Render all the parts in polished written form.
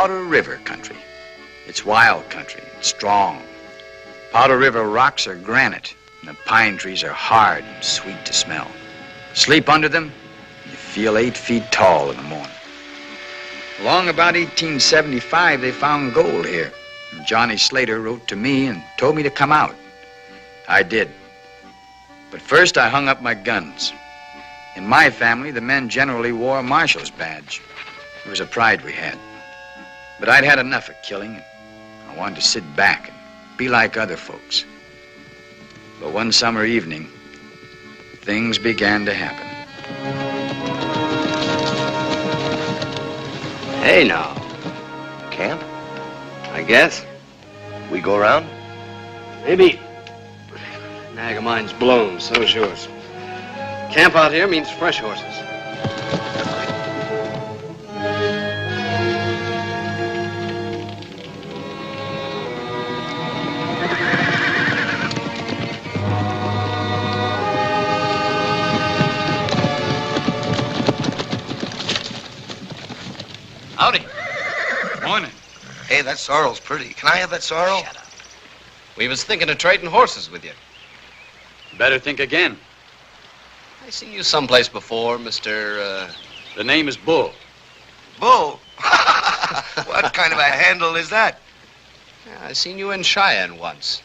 Powder River country. It's wild country, it's strong. Powder River rocks are granite, and the pine trees are hard and sweet to smell. Sleep under them, you feel 8 feet tall in the morning. Along about 1875, they found gold here. And Johnny Slater wrote to me and told me to come out. I did. But first, I hung up my guns. In my family, the men generally wore a marshal's badge. It was a pride we had. But I'd had enough of killing, and I wanted to sit back and be like other folks. But one summer evening, things began to happen. Hey, now. Camp? I guess. We go around? Maybe. Nag of mine's blown, so's yours. Camp out here means fresh horses. Howdy. Morning. Hey, that sorrel's pretty. Can I have that sorrel? Shut up. We was thinking of trading horses with you. Better think again. I seen you someplace before, Mr. The name is Bull. Bull? What kind of a handle is that? Yeah, I seen you in Cheyenne once.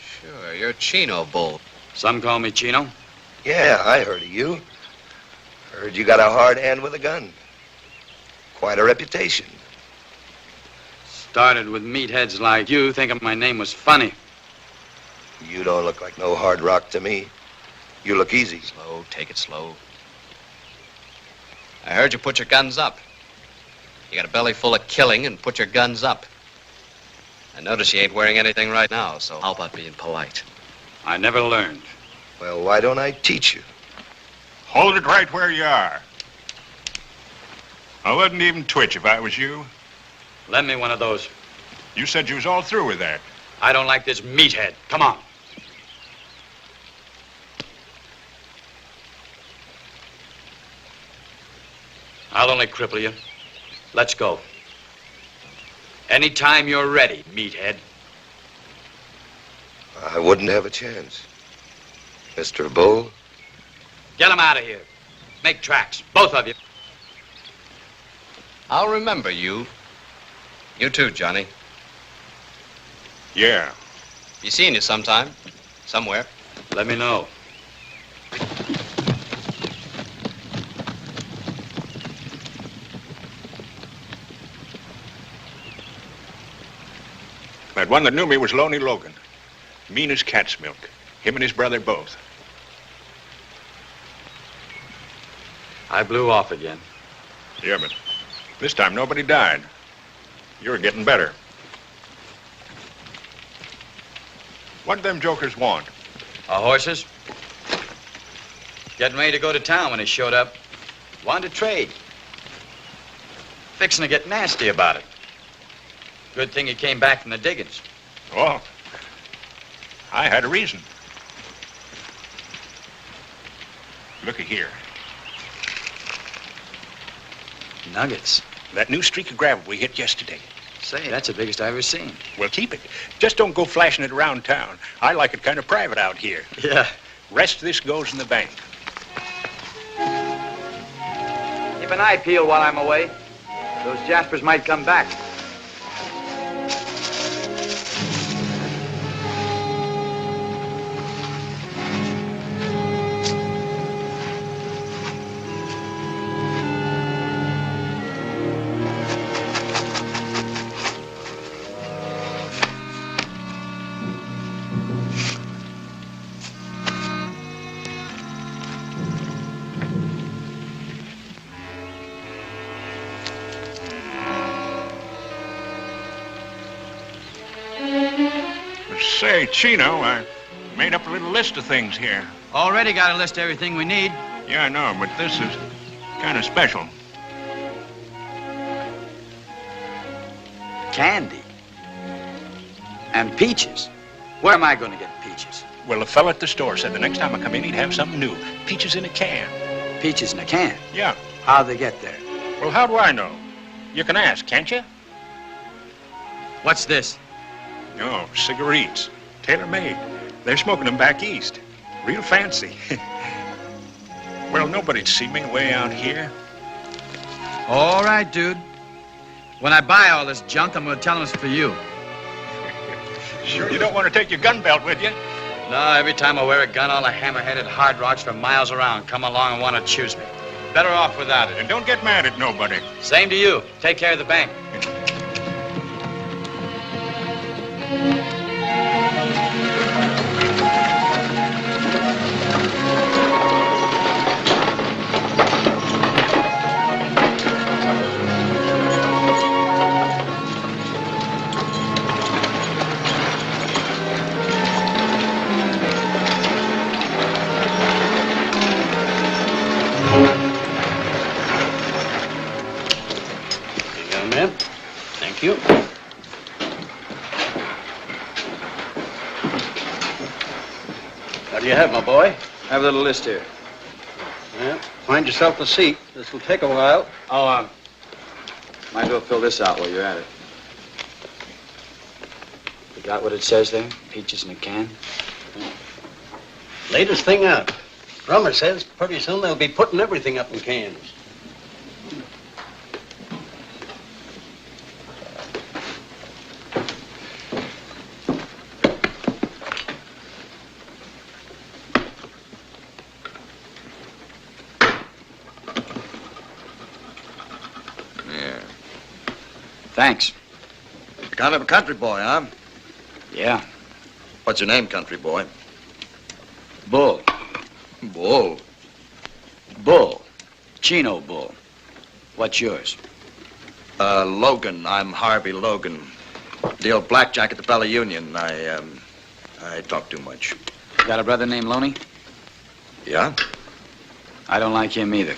Sure, you're Chino Bull. Some call me Chino. Yeah, I heard of you. Heard you got a hard hand with a gun. Quite a reputation. Started with meatheads like you thinking my name was funny. You don't look like no hard rock to me. You look easy. Slow, take it slow. I heard you put your guns up. You got a belly full of killing and put your guns up. I notice you ain't wearing anything right now, so how about being polite? I never learned. Well, why don't I teach you? Hold it right where you are. I wouldn't even twitch if I was you. Lend me one of those. You said you was all through with that. I don't like this meathead. Come on. I'll only cripple you. Let's go. Anytime you're ready, meathead. I wouldn't have a chance. Mr. Bull? Get him out of here. Make tracks, both of you. I'll remember you. You too, Johnny. Yeah. Be seeing you sometime. Somewhere. Let me know. That one that knew me was Loney Logan. Mean as cat's milk. Him and his brother both. I blew off again. Yeah, but this time nobody died. You're getting better. What them jokers want? Our horses? Getting ready to go to town when he showed up. Wanted to trade. Fixing to get nasty about it. Good thing he came back from the diggings. Oh, I had a reason. Looky here. Nuggets. That new streak of gravel we hit yesterday. Say, that's the biggest I've ever seen. Well, keep it. Just don't go flashing it around town. I like it kind of private out here. Yeah. Rest of this goes in the bank. Keep an eye peeled while I'm away. Those Jaspers might come back. Say, Chino, I made up a little list of things here. Already got a list of everything we need. Yeah, I know, but this is kind of special. Candy. And peaches. Where am I going to get peaches? Well, the fella at the store said the next time I come in, he'd have something new. Peaches in a can. Peaches in a can. Yeah. How'd they get there? Well, how do I know? You can ask, can't you? What's this? No, cigarettes. Tailor-made. They're smoking them back east. Real fancy. Well, nobody'd see me way out here. All right, dude. When I buy all this junk, I'm gonna tell them it's for you. Sure you don't want to take your gun belt with you? No, every time I wear a gun, all the hammer-headed hard rocks from miles around come along and want to choose me. Better off without it. And don't get mad at nobody. Same to you. Take care of the bank. Young man, thank you. What do you have, my boy? I have a little list here. Well, find yourself a seat. This will take a while. Oh, might as well fill this out while you're at it. You got what it says there? Peaches in a can? Latest thing out. Drummer says pretty soon they'll be putting everything up in cans. Yeah. Thanks. Kind of a country boy, huh? Yeah. What's your name, country boy? Bull. Bull. Bull. Chino Bull. What's yours? Logan. I'm Harvey Logan. Deal blackjack at the Bella Union. I talk too much. Got a brother named Loney? Yeah? I don't like him either.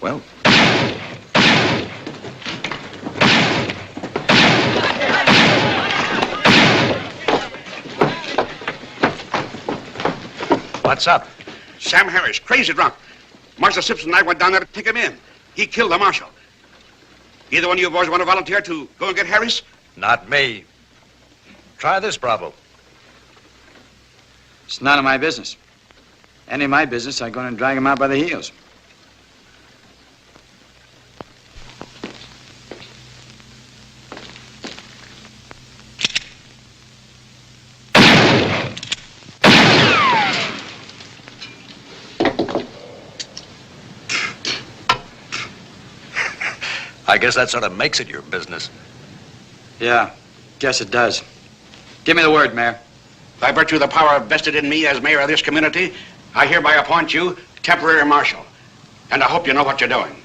Well, What's up? Sam Harris, crazy drunk. Marshal Simpson and I went down there to take him in. He killed the marshal. Either one of you boys want to volunteer to go and get Harris? not me. Try this, Bravo. It's none of my business. Any of my business, I'm going to drag him out by the heels. I guess that sort of makes it your business. Yeah, guess it does. Give me the word, Mayor. By virtue of the power vested in me as mayor of this community, I hereby appoint you temporary marshal. And I hope you know what you're doing.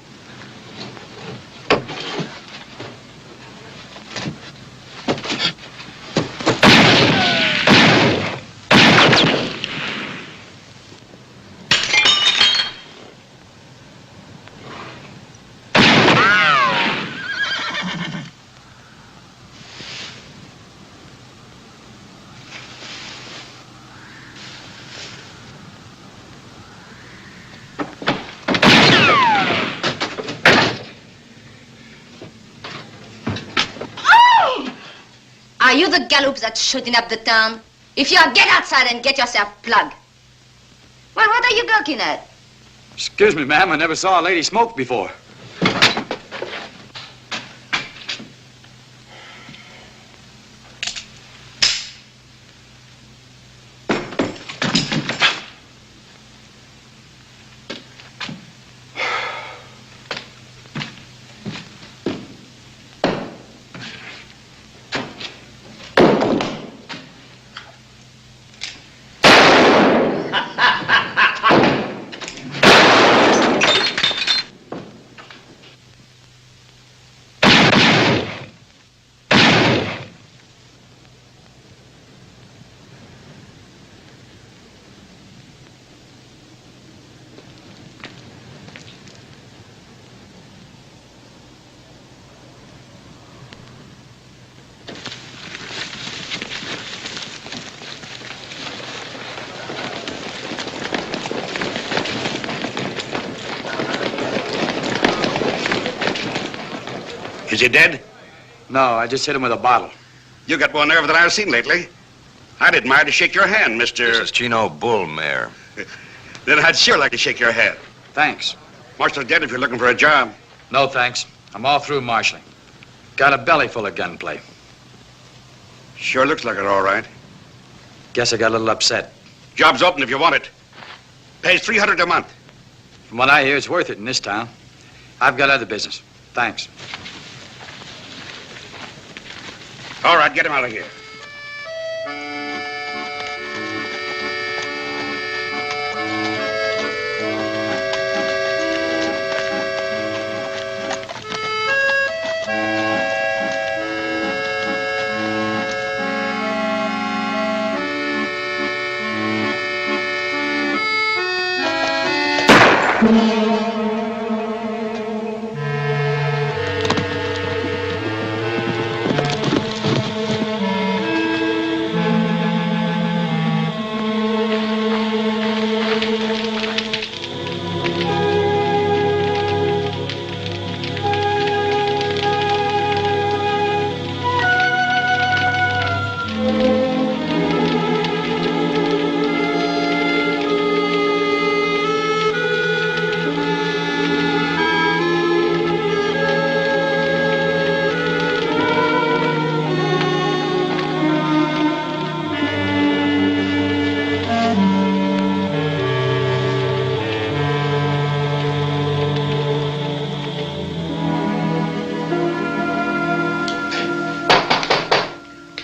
Are you the gallops that's shooting up the town? If you are, get outside and get yourself plugged. Well, what are you gawking at? Excuse me, ma'am. I never saw a lady smoke before. Is he dead? No, I just hit him with a bottle. You got more nerve than I've seen lately. I'd admire to shake your hand, Mr. This is Chino Bull, Mayor. Then I'd sure like to shake your hand. Thanks. Marshal's dead if you're looking for a job. No, thanks. I'm all through marshaling. Got a belly full of gunplay. Sure looks like it, all right. Guess I got a little upset. Job's open if you want it. Pays $300 a month. From what I hear, it's worth it in this town. I've got other business. Thanks. All right, get him out of here.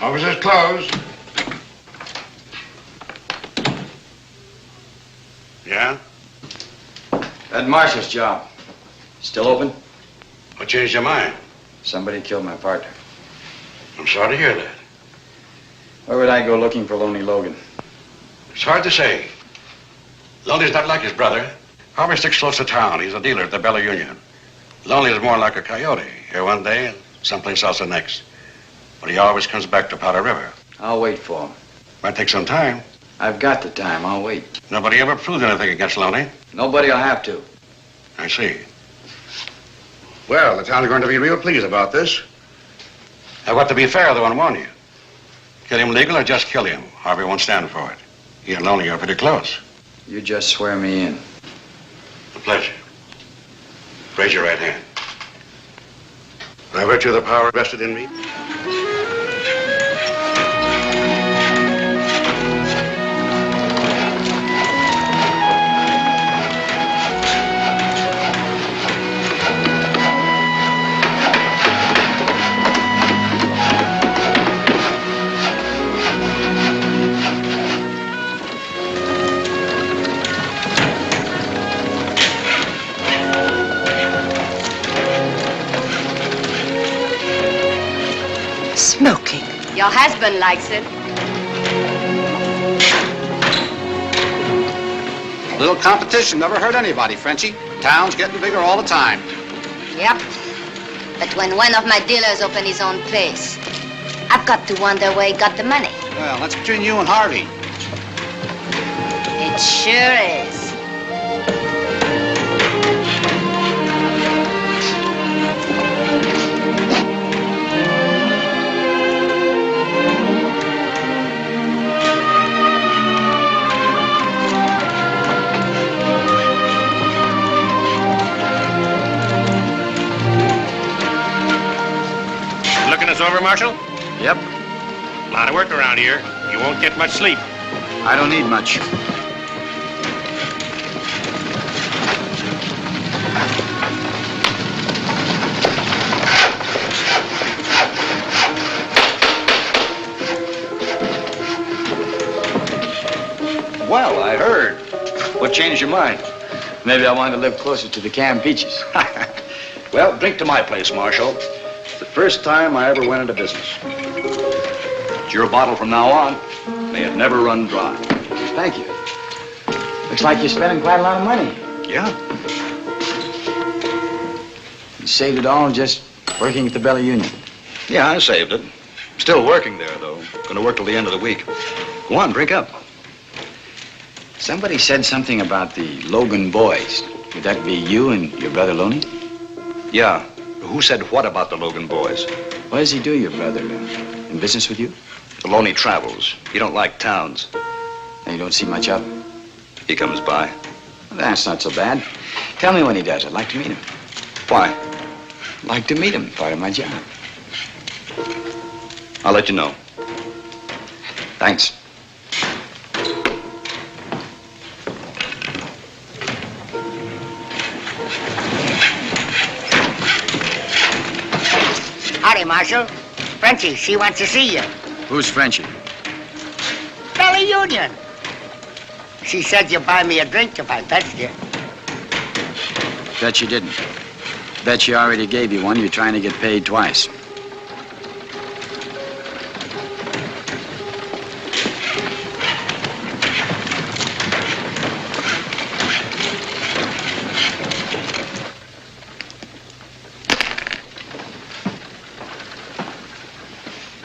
Office's closed. Yeah? That marshal's job. Still open? What changed your mind? Somebody killed my partner. I'm sorry to hear that. Where would I go looking for Lonely Logan? It's hard to say. Lonely's not like his brother. Harvey sticks close to town. He's a dealer at the Bella Union. Lonely is more like a coyote. Here one day and someplace else the next. But he always comes back to Powder River. I'll wait for him. Might take some time. I've got the time. I'll wait. Nobody ever proved anything against Lonely. Nobody'll have to. I see. Well, the town's going to be real pleased about this. I've got to be fair, though, and warn you. Kill him legal or just kill him. Harvey won't stand for it. He and Lonely are pretty close. You just swear me in. A pleasure. Raise your right hand. By virtue of the power vested in me. Smoking. Your husband likes it. Little competition never hurt anybody, Frenchie. Town's getting bigger all the time. Yep. But when one of my dealers open his own place, I've got to wonder where he got the money. Well, that's between you and Harvey. It sure is. Looking us over, Marshal? Yep. A lot of work around here. You won't get much sleep. I don't need much. Well, I heard. What changed your mind? Maybe I wanted to live closer to the Campeches. Well, drink to my place, Marshal. It's the first time I ever went into business. It's your bottle from now on. May it never run dry. Thank you. Looks like you're spending quite a lot of money. Yeah? You saved it all just working at the Bella Union. Yeah, I saved it. Still working there, though. Going to work till the end of the week. Go on, drink up. Somebody said something about the Logan boys. Would that be you and your brother Loney? Yeah, Who said what about the Logan boys? What does he do, your brother? In business with you? Alone he travels. He don't like towns. And you don't see much of him? He comes by. Well, that's not so bad. Tell me when he does. I'd like to meet him. Why? I'd like to meet him. Part of my job. I'll let you know. Thanks. Howdy, Marshal. Frenchie, she wants to see you. Who's Frenchie? Valley Union. She said you'd buy me a drink if I fetched you. Bet you didn't. Bet she already gave you one. You're trying to get paid twice.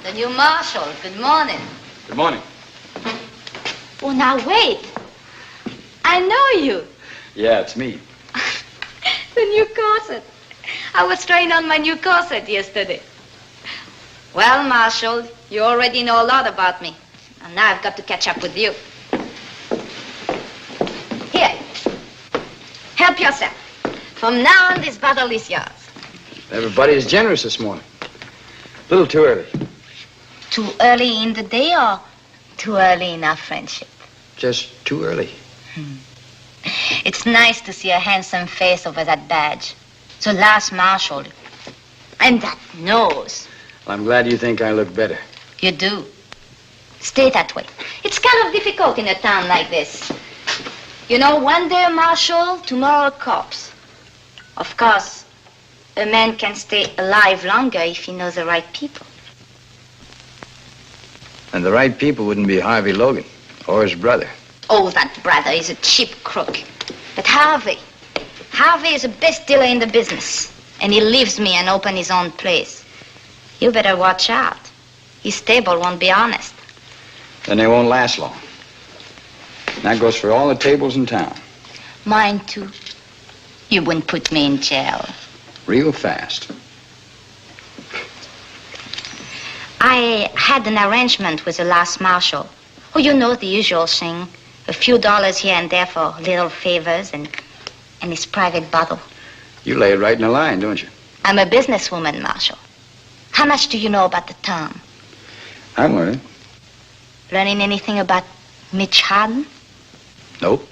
The new marshal. Good morning. Good morning. Oh, now wait. I know you. Yeah, it's me. The new corset. I was trying on my new corset yesterday. Well, Marshal, you already know a lot about me. And now I've got to catch up with you. Here. Help yourself. From now on, this bottle is yours. Everybody is generous this morning. A little too early. Too early in the day or too early in our friendship? Just too early. It's nice to see a handsome face over that badge. The last marshal. And that nose. Well, I'm glad you think I look better. You do. Stay that way. It's kind of difficult in a town like this. You know, one day a marshal, tomorrow a corpse. Of course, a man can stay alive longer if he knows the right people. And the right people wouldn't be Harvey Logan or his brother. Oh, that brother is a cheap crook. But Harvey is the best dealer in the business. And he leaves me and open his own place. You better watch out. His stable won't be honest. Then they won't last long. And that goes for all the tables in town. Mine, too. You wouldn't put me in jail. Real fast. I had an arrangement with the last marshal. Oh, you know the usual thing. A few dollars here and there for little favors and his private bottle. You lay it right in a line, don't you? I'm a businesswoman, Marshal. How much do you know about the town? I'm learning. Learning anything about Mitch Harden? Nope.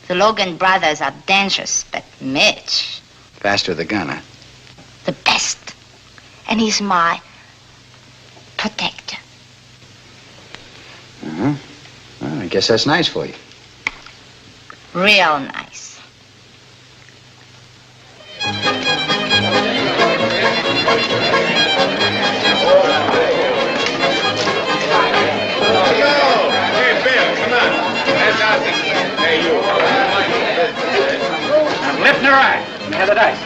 The Logan brothers are dangerous, but Mitch, Faster the gun, huh? the best. And he's my protector. Uh-huh. Well, I guess that's nice for you. Real nice. Hey, Bill, come on. That's out there. Hey, you. I'm lifting her right. Have the dice.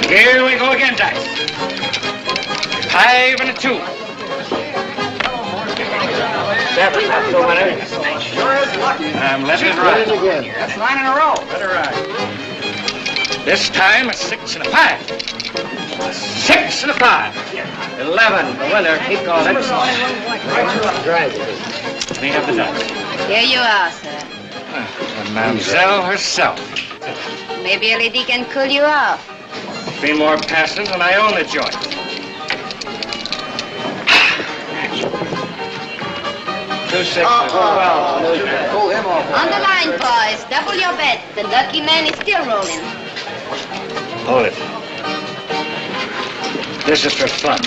Here we go again, dice. 5 and a 2. 7, not so many. I'm letting it ride. That's 9 in a row. Let her ride. This time a 6 and a 5. 6 and a 5. 11, the winner. Keep going. Clean up the dice. Here you are, sir. The Mamselle herself. Maybe a lady can cool you off. Three more passes and I own the joint. 2 6. Pull him off. On the line, boys. Double your bet. The lucky man is still rolling. Hold it. This is for fun.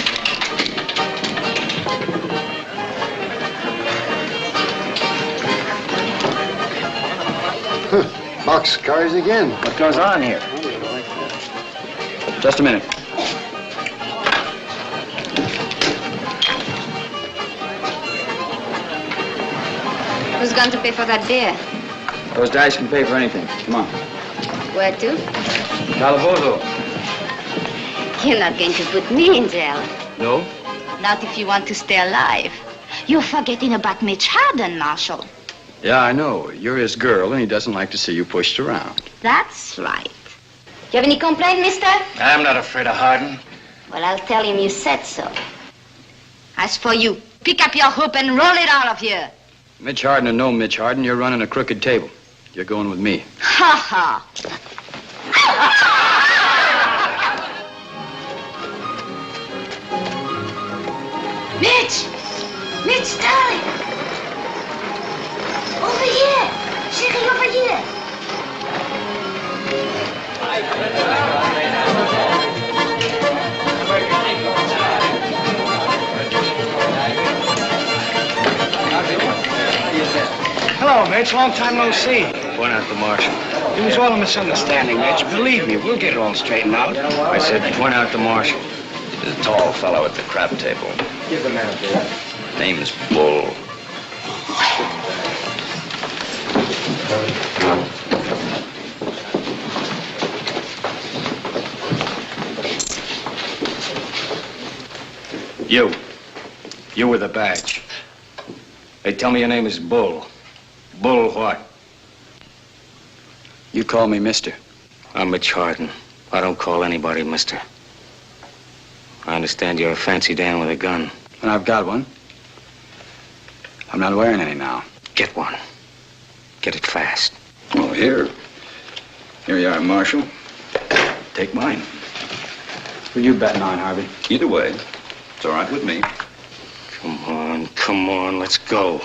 Box cars again. What goes on here? Just a minute. Who's going to pay for that beer? Those dice can pay for anything. Come on. Where to? Calabozo. You're not going to put me in jail. No? Not if you want to stay alive. You're forgetting about Mitch Harden, Marshal. Yeah, I know. You're his girl, and he doesn't like to see you pushed around. That's right. You have any complaint, mister? I'm not afraid of Hardin. Well, I'll tell him you said so. As for you, pick up your hoop and roll it out of here. Mitch Harden or no Mitch Harden, you're running a crooked table. You're going with me. Ha ha. Mitch! Mitch, darling! Over here! Chérie, over here! Hello, Mitch. Long time no see. Point out the marshal. It was all a misunderstanding, Mitch. Believe me, we'll get it all straightened out. I said point out the marshal. The tall fellow at the crab table. Give the man a beer. Name's Bull. You with a badge. They tell me your name is Bull. Bull what? You call me mister. I'm Mitch Harden. I don't call anybody mister. I understand you're a fancy Dan with a gun. And I've got one. I'm not wearing any now. Get one. Get it fast. Oh, here. Here you are, Marshal. Take mine. Who you betting on, Harvey? Either way, it's all right with me. Come on, let's go.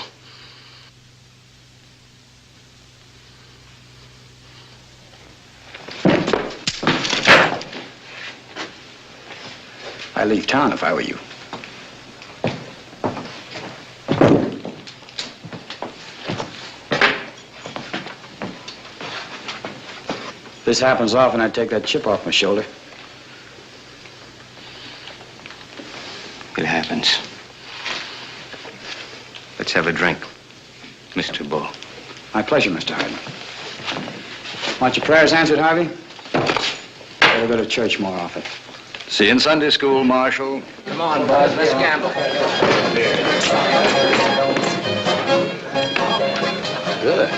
I'd leave town if I were you. If this happens often, I'd take that chip off my shoulder. It happens. Let's have a drink, Mr. Bull. My pleasure, Mr. Harden. Want your prayers answered, Harvey? Better go to church more often. See you in Sunday school, Marshal. Come on, Buzz. Let's gamble. Good.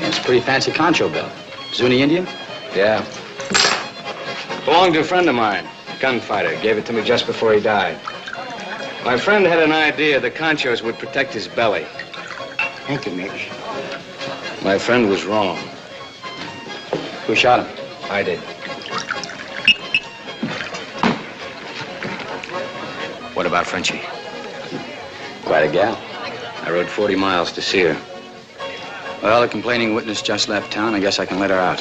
It's a pretty fancy concho belt. Zuni Indian? Yeah. Belonged to a friend of mine, gunfighter. Gave it to me just before he died. My friend had an idea the conchos would protect his belly. Thank you, Mitch. My friend was wrong. Who shot him? I did. What about Frenchie? Quite a gal. I rode 40 miles to see her. Well, the complaining witness just left town. I guess I can let her out.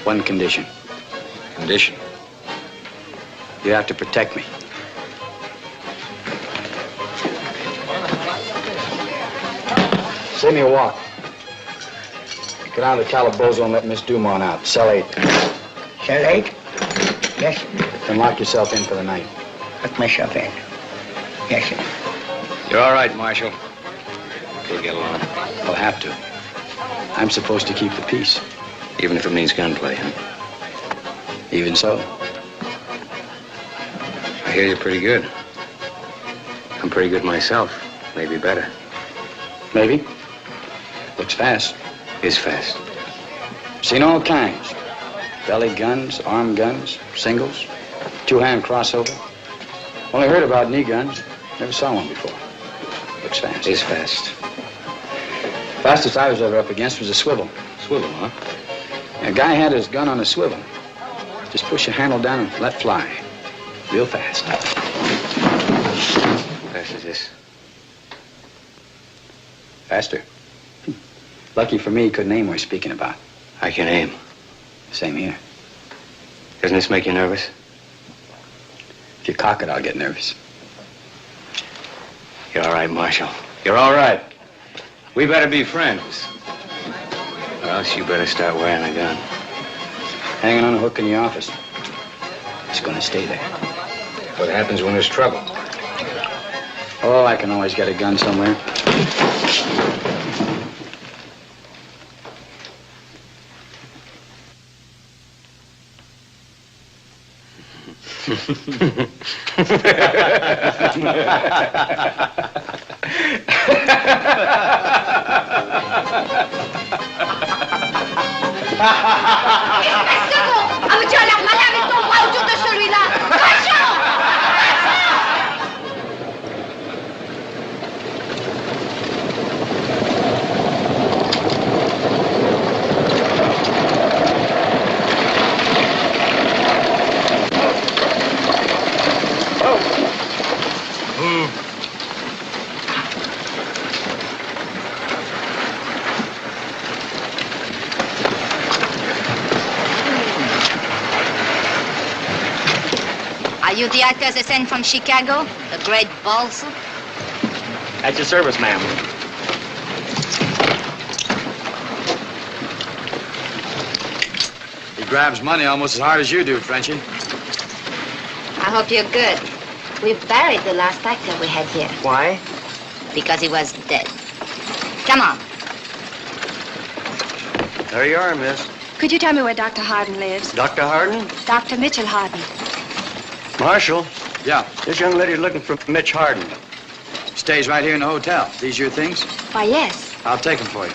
One condition. Condition? You have to protect me. Save me a walk. Get down to the Calabozo and let Miss Dumont out. Cell 8. Cell 8? Yes, sir. Then lock yourself in for the night. Look myself in. Yes, sir. You're all right, Marshal. We'll get along. I'll have to. I'm supposed to keep the peace. Even if it means gunplay, huh? Even so. I hear you're pretty good. I'm pretty good myself. Maybe better. Maybe. Looks fast. Is fast. Seen all kinds. Belly guns, arm guns, singles, two-hand crossover. Only heard about knee guns. Never saw one before. Looks fast. Is fast. Fastest I was ever up against was a swivel. Swivel, huh? A guy had his gun on a swivel. Just push the handle down and let fly. Real fast. Fast as this. Faster. Lucky for me, he couldn't aim we're speaking about. I can aim. Same here. Doesn't this make you nervous? If you cock it, I'll get nervous. You're all right, Marshal. You're all right. We better be friends. Or else you better start wearing a gun. Hanging on a hook in the office. It's gonna stay there. What happens when there's trouble? Oh, I can always get a gun somewhere. Espèce de con! Ah, mais tu as l'air malin avec ton bras autour de celui-là! Cochon! Are you the actors they sent from Chicago? The great balls? At your service, ma'am. He grabs money almost as hard as you do, Frenchie. I hope you're good. We buried the last actor we had here. Why? Because he was dead. Come on. There you are, miss. Could you tell me where Dr. Harden lives? Dr. Harden? Dr. Mitchell Harden. Marshal, Yeah, this young lady's looking for Mitch Harden. stays right here in the hotel. These your things? Why, yes. I'll take them for you.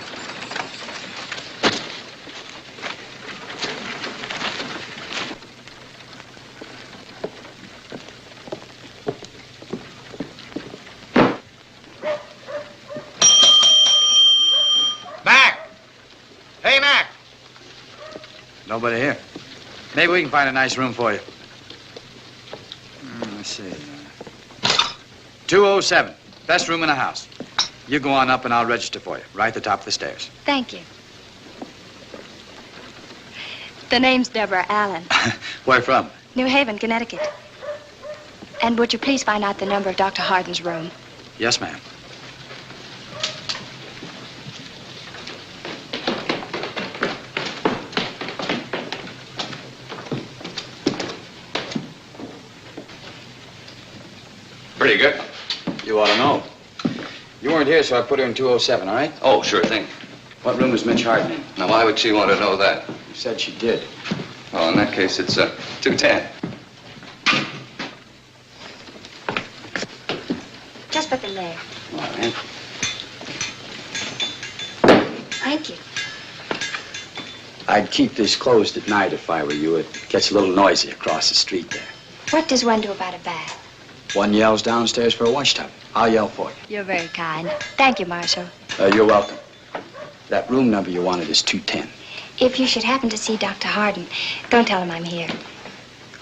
Mac! Hey, Mac! Nobody here. Maybe we can find a nice room for you. Let's see. 207. Best room in the house. You go on up and I'll register for you. Right at the top of the stairs. Thank you. The name's Deborah Allen, Where from? New Haven, Connecticut. And would you please find out the number of Dr. Harden's room? Yes, ma'am. Pretty good. You ought to know. You weren't here, so I put her in 207, all right? Oh, sure thing. What room is Mitch Harden in? Now, why would she want to know that? You said she did. Well, in that case, it's 210. Just put them there. All right. Thank you. I'd keep this closed at night if I were you. It gets a little noisy across the street there. What does one do about a bath? One yells downstairs for a wash tub. I'll yell for you. You're very kind. Thank you, Marshal. You're welcome. That room number you wanted is 210. If you should happen to see Dr. Harden, don't tell him I'm here.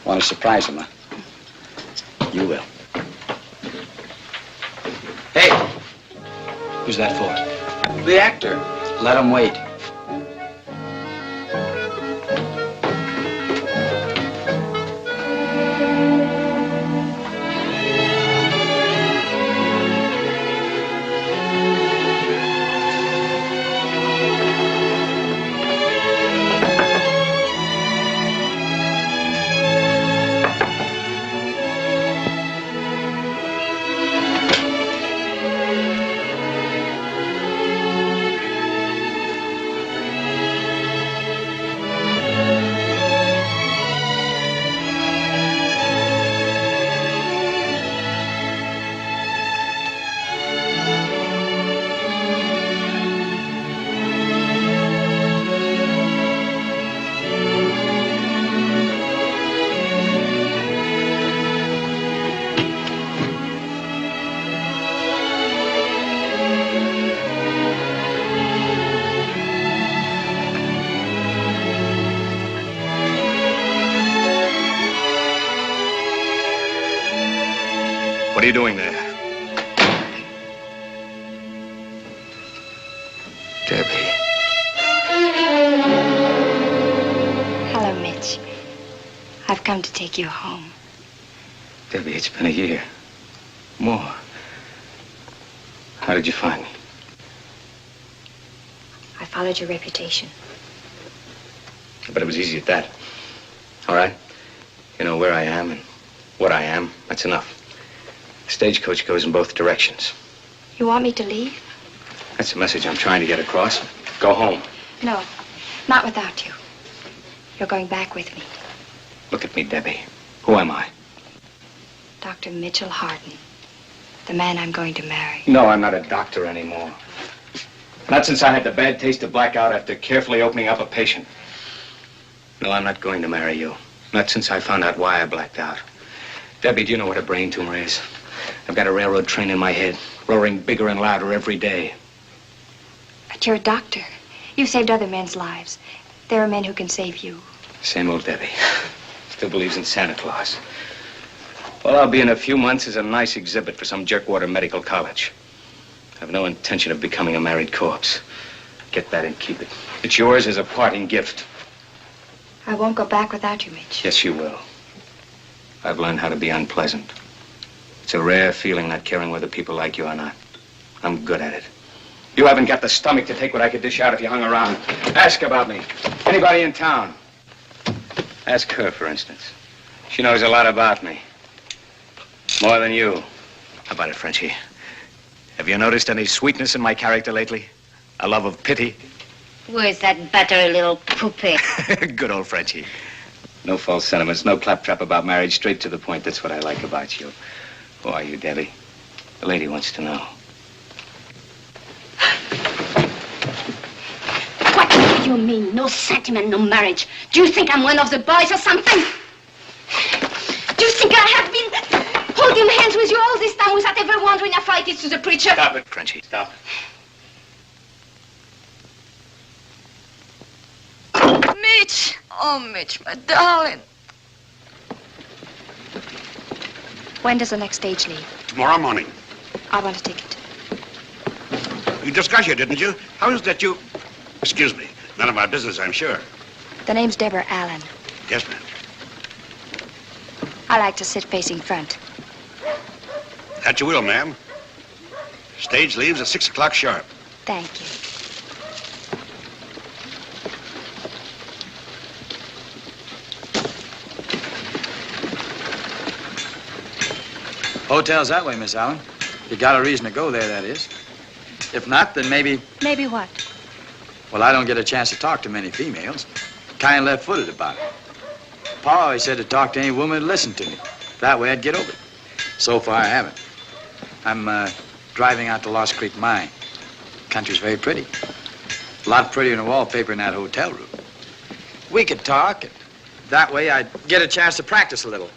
Want to surprise him, huh? You will. Hey! Who's that for? The actor. Let him wait. What are you doing there? Debbie. Hello, Mitch. I've come to take you home. Debbie, it's been a year. More. How did you find me? I followed your reputation. But it was easy at that. All right? You know where I am and what I am. That's enough. Stagecoach goes in both directions. You want me to leave? That's the message I'm trying to get across. Go home. No, not without you. You're going back with me. Look at me, Debbie. Who am I? Dr. Mitchell Harden, the man I'm going to marry. No, I'm not a doctor anymore. Not since I had the bad taste of blackout after carefully opening up a patient. No, I'm not going to marry you. Not since I found out why I blacked out. Debbie, do you know what a brain tumor is? I've got a railroad train in my head, roaring bigger and louder every day. But you're a doctor. You've saved other men's lives. There are men who can save you. Same old Debbie. Still believes in Santa Claus. All I'll be in a few months is a nice exhibit for some jerkwater medical college. I have no intention of becoming a married corpse. Get that and keep it. It's yours as a parting gift. I won't go back without you, Mitch. Yes, you will. I've learned how to be unpleasant. It's a rare feeling not caring whether people like you or not. I'm good at it. You haven't got the stomach to take what I could dish out if you hung around. Ask about me. Anybody in town. Ask her, for instance. She knows a lot about me. More than you. How about it, Frenchie? Have you noticed any sweetness in my character lately? A love of pity? Where's that battery little poopy? Good old Frenchie. No false sentiments, no claptrap about marriage. Straight to the point. That's what I like about you. Who are you, Debbie? The lady wants to know. What do you mean? No sentiment, no marriage? Do you think I'm one of the boys or something? Do you think I have been holding hands with you all this time without ever wondering if I did to the preacher? Stop it, Frenchie. Stop it. Mitch! Oh, Mitch, my darling. When does the next stage leave? Tomorrow morning. I want a ticket. You discussed it, didn't you? How is that you... Excuse me. None of my business, I'm sure. The name's Deborah Allen. Yes, ma'am. I like to sit facing front. That you will, ma'am. Stage leaves at 6 o'clock sharp. Thank you. Hotel's that way, Miss Allen. You got a reason to go there, that is. If not, then maybe... Maybe what? Well, I don't get a chance to talk to many females. Kind of left-footed about it. Pa always said to talk to any woman who'd listen to me. That way I'd get over it. So far, I haven't. I'm driving out to Lost Creek Mine. Country's very pretty. A lot prettier than the wallpaper in that hotel room. We could talk, and that way I'd get a chance to practice a little.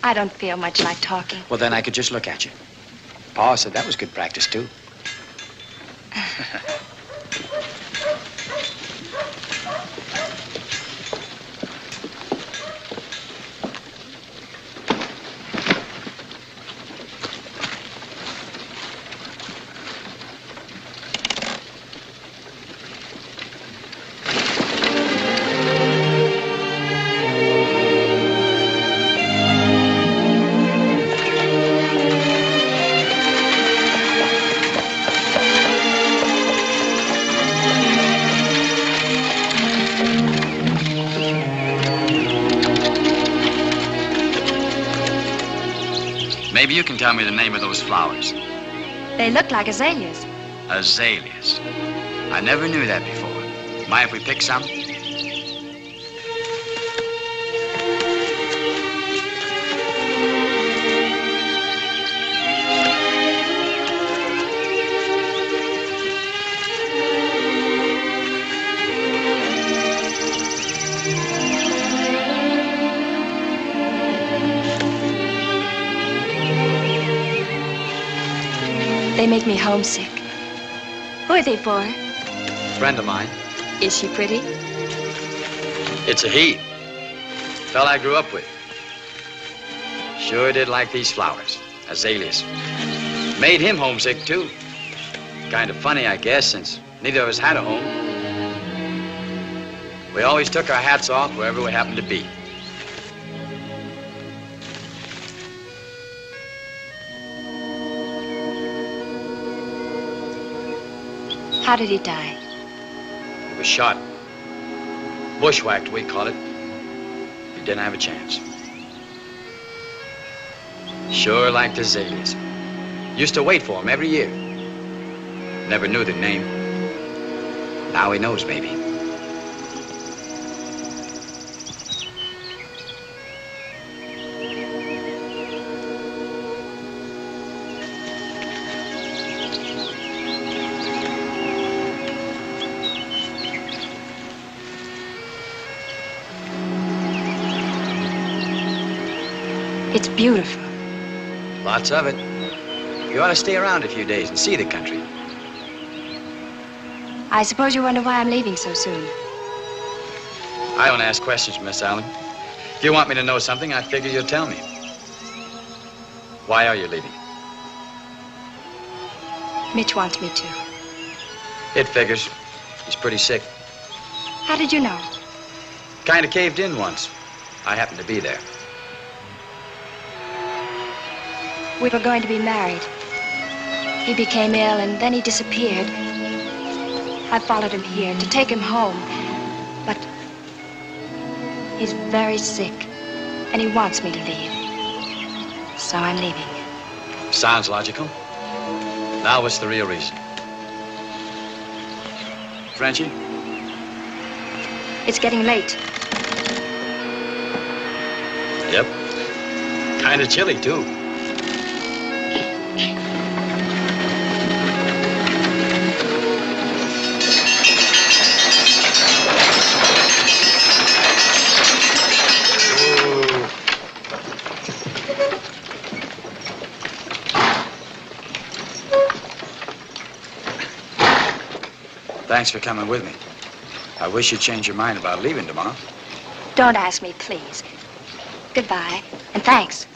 I don't feel much like talking. Well, then I could just look at you. Pa said that was good practice, too. Maybe you can tell me the name of those flowers. They look like azaleas. Azaleas. I never knew that before. Mind if we pick some? They make me homesick. Who are they for? Friend of mine. Is she pretty? It's a he. Fella I grew up with. Sure did like these flowers. Azaleas. Made him homesick, too. Kind of funny, I guess, since neither of us had a home. We always took our hats off wherever we happened to be. How did he die? He was shot. Bushwhacked, we call it. He didn't have a chance. Sure liked azaleas. Used to wait for him every year. Never knew the name. Now he knows, maybe. It's beautiful. Lots of it. You ought to stay around a few days and see the country. I suppose you wonder why I'm leaving so soon. I don't ask questions, Miss Allen. If you want me to know something, I figure you'll tell me. Why are you leaving? Mitch wants me to. It figures. He's pretty sick. How did you know? Kind of caved in once. I happened to be there. We were going to be married. He became ill, and then he disappeared. I followed him here to take him home. But he's very sick, and he wants me to leave. So I'm leaving. Sounds logical. Now what's the real reason? Frenchie? It's getting late. Yep. Kind of chilly, too. Thanks for coming with me. I wish you'd change your mind about leaving tomorrow. Don't ask me, please. Goodbye, and thanks.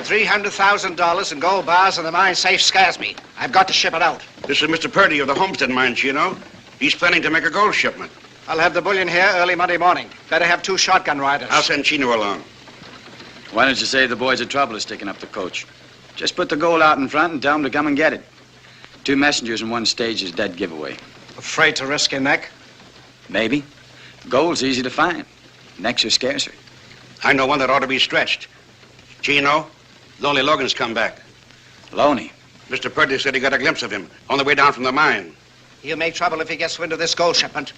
$300,000 in gold bars in the mine safe scares me. I've got to ship it out. This is Mr. Purdy of the Homestead Mine, Chino. He's planning to make a gold shipment. I'll have the bullion here early Monday morning. Better have 2 shotgun riders. I'll send Chino along. Why don't you save the boys the trouble of sticking up the coach? Just put the gold out in front and tell them to come and get it. 2 messengers in 1 stage is dead giveaway. Afraid to risk your neck? Maybe. Gold's easy to find. Necks are scarcer. I know one that ought to be stretched. Chino, Lonely Logan's come back. Loney? Mr. Purdy said he got a glimpse of him on the way down from the mine. He'll make trouble if he gets wind of this gold shipment.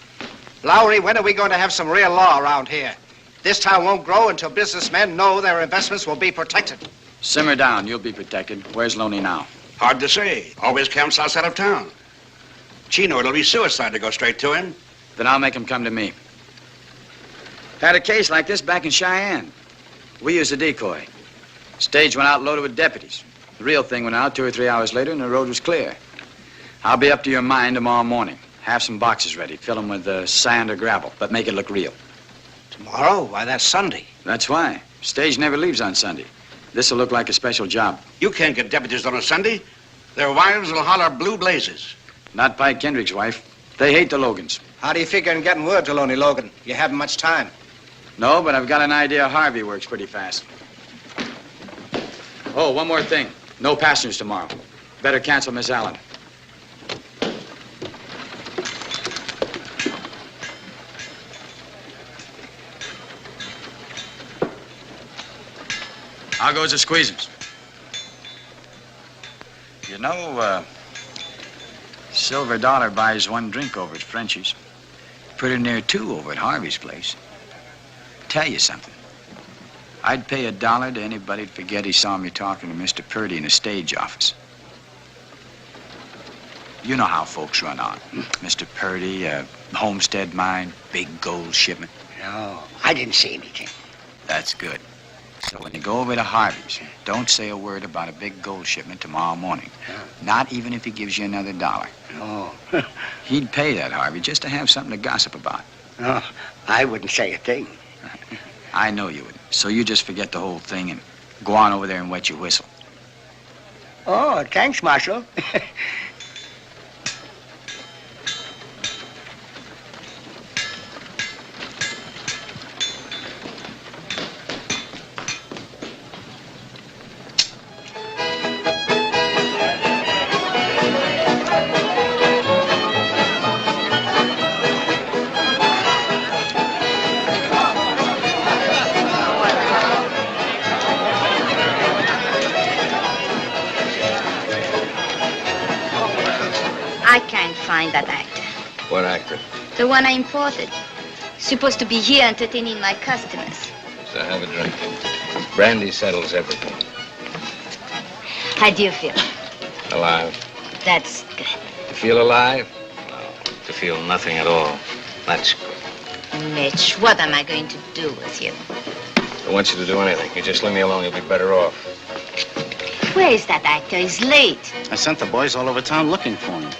Lowry, when are we going to have some real law around here? This town won't grow until businessmen know their investments will be protected. Simmer down. You'll be protected. Where's Loney now? Hard to say. Always camps outside of town. Chino, it'll be suicide to go straight to him. Then I'll make him come to me. Had a case like this back in Cheyenne. We used a decoy. Stage went out loaded with deputies. The real thing went out 2 or 3 hours later, and the road was clear. I'll be up to your mine tomorrow morning. Have some boxes ready. Fill them with sand or gravel, but make it look real. Tomorrow? Why, that's Sunday. That's why. Stage never leaves on Sunday. This'll look like a special job. You can't get deputies on a Sunday. Their wives will holler blue blazes. Not Pike Kendrick's wife. They hate the Logans. How do you figure on getting word to Lonely Logan? You haven't much time. No, but I've got an idea Harvey works pretty fast. Oh, one more thing. No passengers tomorrow. Better cancel Miss Allen. How goes the squeezins? You know, Silver Dollar buys 1 drink over at Frenchie's. Pretty near 2 over at Harvey's place. Tell you something. I'd pay $1 to anybody to forget he saw me talking to Mr. Purdy in the stage office. You know how folks run on. Mr. Purdy, Homestead Mine, big gold shipment. No, I didn't see anything. That's good. So when you go over to Harvey's, don't say a word about a big gold shipment tomorrow morning. Not even if he gives you another $1. Oh. He'd pay that, Harvey, just to have something to gossip about. No, I wouldn't say a thing. I know you would. So you just forget the whole thing and go on over there and wet your whistle. Oh, thanks, Marshal. I can't find that actor. What actor? The one I imported. Supposed to be here entertaining my customers. So have a drink. Brandy settles everything. How do you feel? Alive. That's good. You feel alive? To feel nothing at all. That's good. Mitch, what am I going to do with you? I want you to do anything. You just leave me alone, you'll be better off. Where is that actor? He's late. I sent the boys all over town looking for him.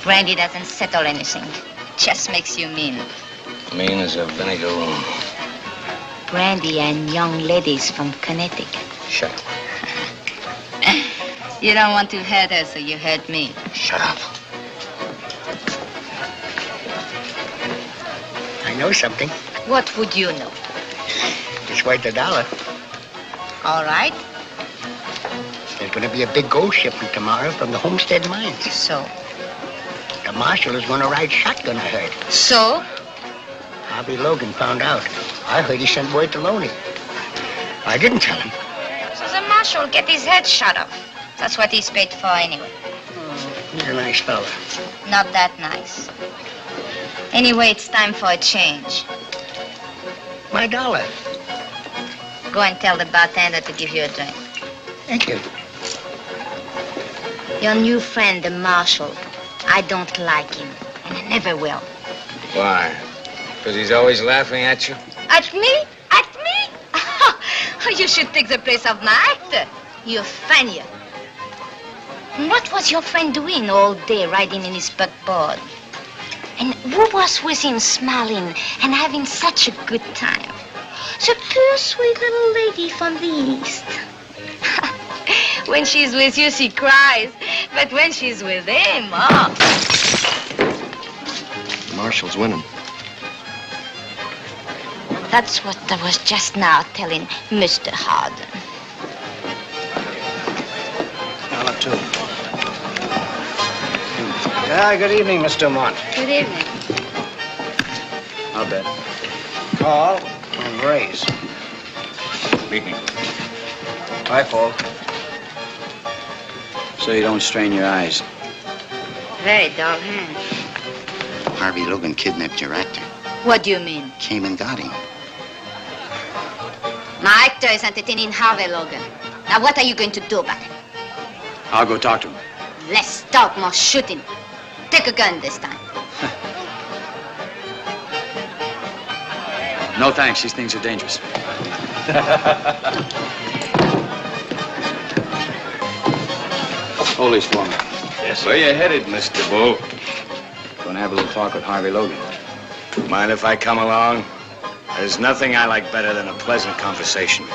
Brandy doesn't settle anything. Just makes you mean. Mean as a vinegar room. Brandy and young ladies from Connecticut. Shut up. You don't want to hurt her, so you hurt me. Shut up. I know something. What would you know? It's worth $1. All right. There's going to be a big gold shipment tomorrow from the Homestead Mines. So? The marshal is going to ride shotgun, I heard. So? Harvey Logan found out. I heard he sent word to Loney. I didn't tell him. So the marshal get his head shot off. That's what he's paid for anyway. He's a nice fella. Not that nice. Anyway, it's time for a change. My $1. Go and tell the bartender to give you a drink. Thank you. Your new friend, the marshal. I don't like him, and I never will. Why? Because he's always laughing at you? At me? At me? Oh, you should take the place of my actor. You're funnier. What was your friend doing all day riding in his buckboard? And who was with him smiling and having such a good time? The poor sweet little lady from the East. When she's with you, she cries. But when she's with him, oh. Marshall's winning. That's what I was just now telling Mr. Harden. $1, too. Good evening, Miss Dumont. Good evening. I'll bet. Call and raise. Meet me. Hi, Paul. So you don't strain your eyes. Very dull hand. Harvey Logan kidnapped your actor. What do you mean? Came and got him. My actor is entertaining Harvey Logan. Now, what are you going to do about it? I'll go talk to him. Less talk, more shooting. Take a gun this time. No thanks, these things are dangerous. Hold these for me. Yes, where you headed, Mr. Bull? Gonna have a little talk with Harvey Logan. Mind if I come along? There's nothing I like better than a pleasant conversation.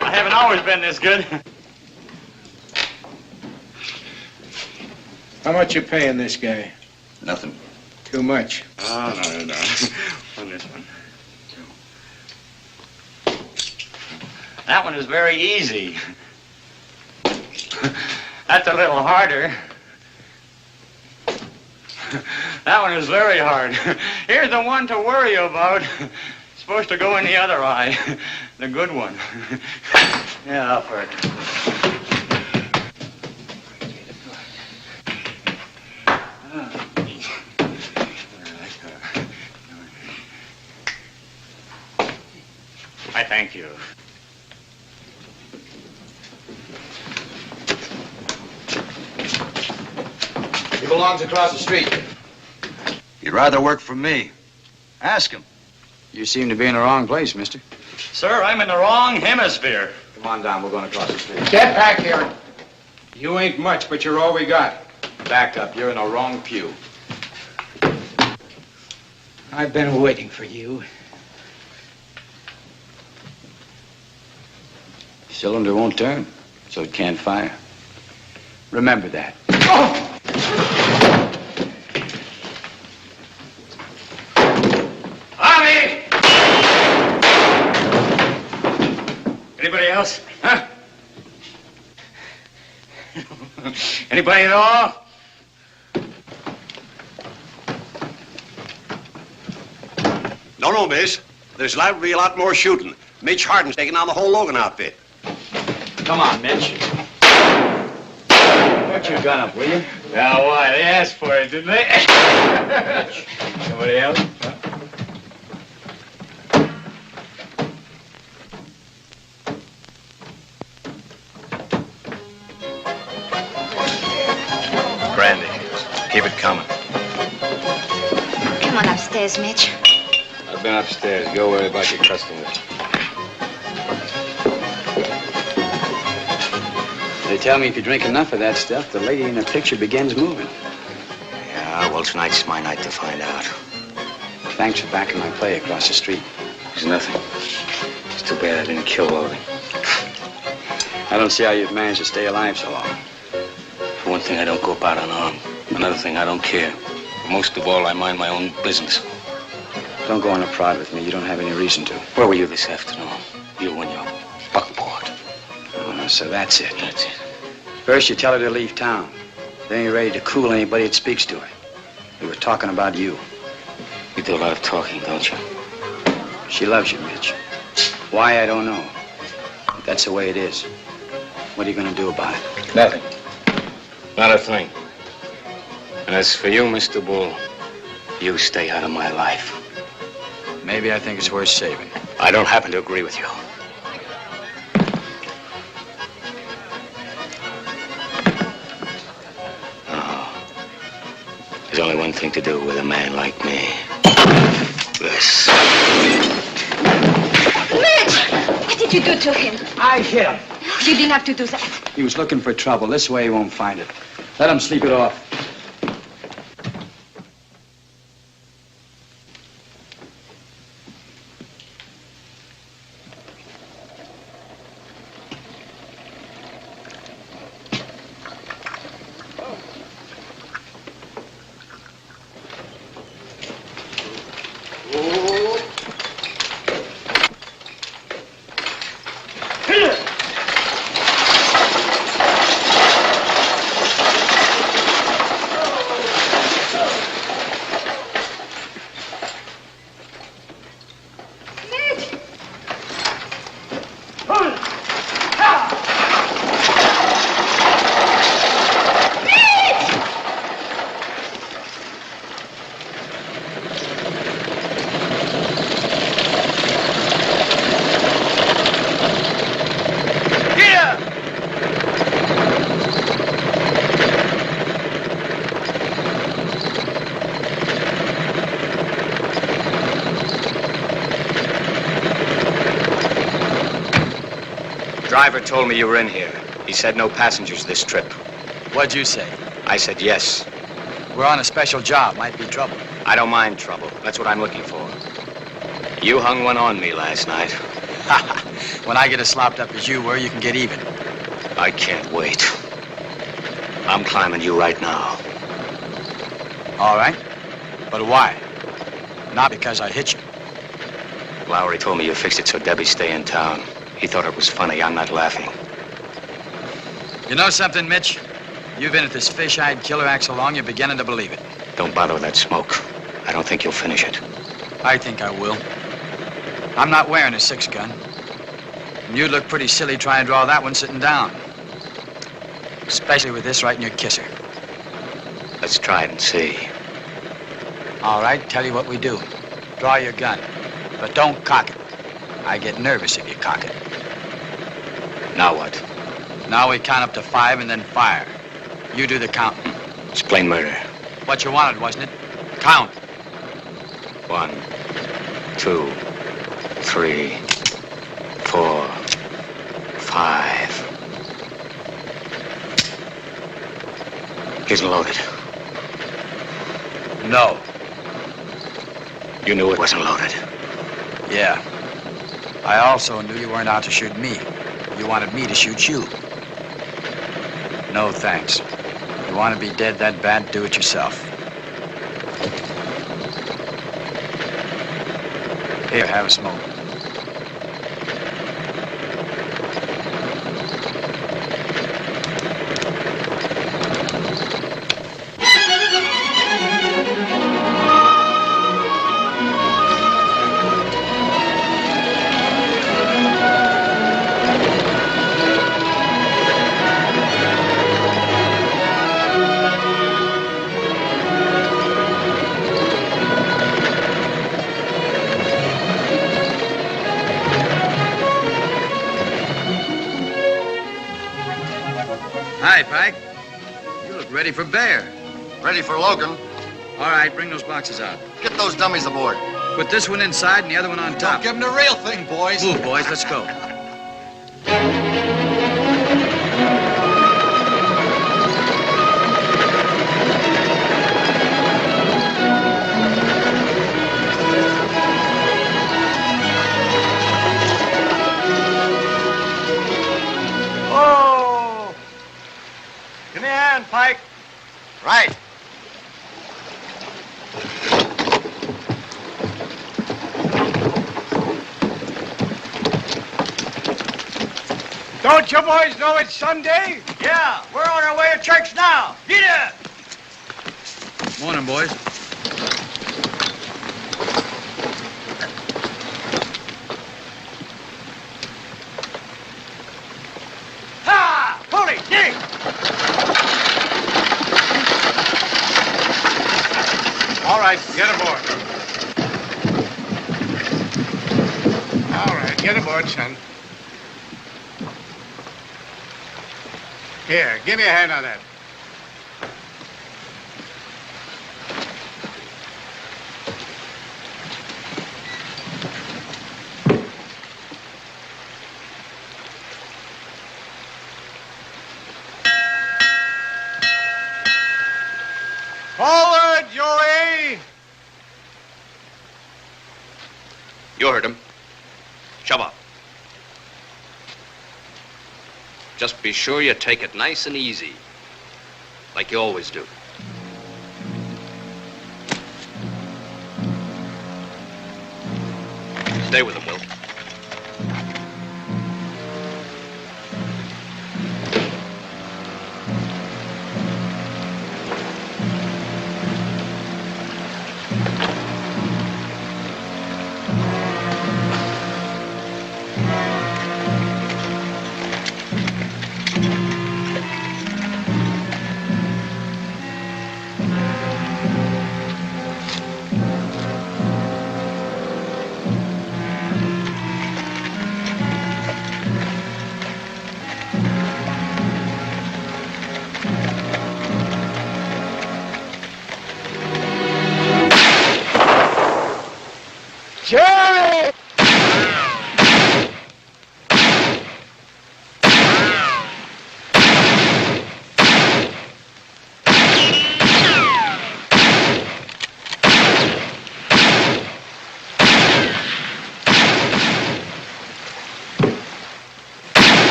I haven't always been this good. How much you paying this guy? Nothing. Too much. Oh, no. On this one. That one is very easy. That's a little harder. That one is very hard. Here's the one to worry about. It's supposed to go in the other eye. The good one. Yeah, I'll hurt. I thank you. He belongs across the street. He'd rather work for me. Ask him. You seem to be in the wrong place, mister. Sir, I'm in the wrong hemisphere. Come on down, we're going across the street. Get back here. You ain't much, but you're all we got. Back up, you're in the wrong pew. I've been waiting for you. Cylinder won't turn, so it can't fire. Remember that. Harvey! Anybody else? Huh? Anybody at all? No, miss. There's liable to be a lot more shooting. Mitch Harden's taking on the whole Logan outfit. Come on, Mitch. Put Put your gun up, will you? Now, why? They asked for it, didn't they? Somebody else? Huh? Brandy. Keep it coming. Come on upstairs, Mitch. I've been upstairs. Go worry about your customers. They tell me if you drink enough of that stuff, the lady in the picture begins moving. Yeah, well, tonight's my night to find out. Thanks for backing my play across the street. There's nothing. It's too bad I didn't kill Lodi. I don't see how you've managed to stay alive so long. For one thing, I don't go about unarmed. Another thing, I don't care. Most of all, I mind my own business. Don't go on a prod with me. You don't have any reason to. Where were you this afternoon? You and your buckboard. So that's it. That's it. First, you tell her to leave town. Then you're ready to cool anybody that speaks to her. We were talking about you. You do a lot of talking, don't you? She loves you, Mitch. Why, I don't know. But that's the way it is. What are you going to do about it? Nothing. Not a thing. And as for you, Mr. Bull, you stay out of my life. Maybe I think it's worth saving. I don't happen to agree with you. There's only one thing to do with a man like me. This. Mitch! What did you do to him? I hit him. You didn't have to do that. He was looking for trouble. This way he won't find it. Let him sleep it off. Driver told me you were in here. He said no passengers this trip. What'd you say? I said yes. We're on a special job. Might be trouble. I don't mind trouble. That's what I'm looking for. You hung one on me last night. When I get as slopped up as you were, you can get even. I can't wait. I'm climbing you right now. All right. But why? Not because I hit you. Lowry told me you fixed it so Debbie stay in town. He thought it was funny. I'm not laughing. You know something, Mitch? You've been at this fish-eyed killer act so long, you're beginning to believe it. Don't bother with that smoke. I don't think you'll finish it. I think I will. I'm not wearing a 6-gun. And you'd look pretty silly trying to draw that one sitting down. Especially with this right in your kisser. Let's try it and see. All right, tell you what we do. Draw your gun, but don't cock it. I get nervous if you cock it. Now what? Now we count up to 5 and then fire. You do the counting. It's plain murder. What you wanted, wasn't it? Count. 1, 2, 3, 4, 5. Isn't loaded. No. You knew it wasn't loaded. Yeah. I also knew you weren't out to shoot me. You wanted me to shoot you. No thanks. You want to be dead that bad, do it yourself. Here, have a smoke. ready for Bear. Ready for Logan. All right, bring those boxes out. Get those dummies aboard. Put this one inside and the other one on top. Give them the real thing, boys. Move, boys, let's go. Oh! Give me a hand, Pike. Right. Don't you boys know it's Sunday? Yeah, we're on our way to church now. Get it! Morning, boys. Ha! Pulley, dig! All right, get aboard. All right, get aboard, son. Here, give me a hand on that. Forward, Joey! You heard him. Shove up. Just be sure you take it nice and easy, like you always do. Stay with him, Will. Jerry!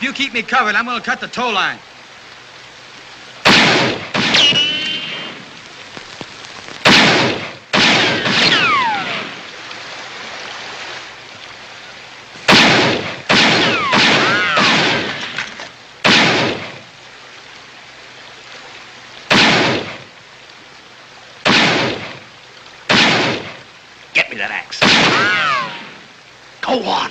You keep me covered, I'm gonna cut the tow line. Get me that axe. Go on.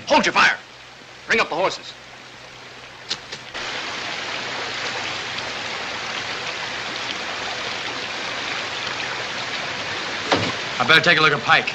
Hold your fire. Bring up the horses. I better take a look at Pike.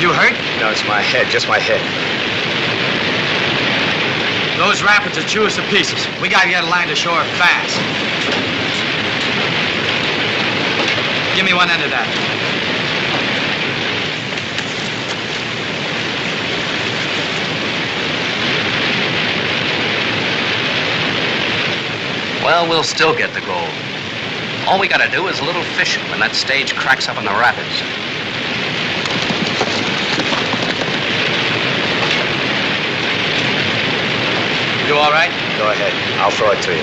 You hurt? No, it's my head, just my head. Those rapids will chew us to pieces. We gotta get a line to shore fast. Give me one end of that. Well, we'll still get the gold. All we gotta do is a little fishing when that stage cracks up in the rapids. You all right? Go ahead. I'll throw it to you.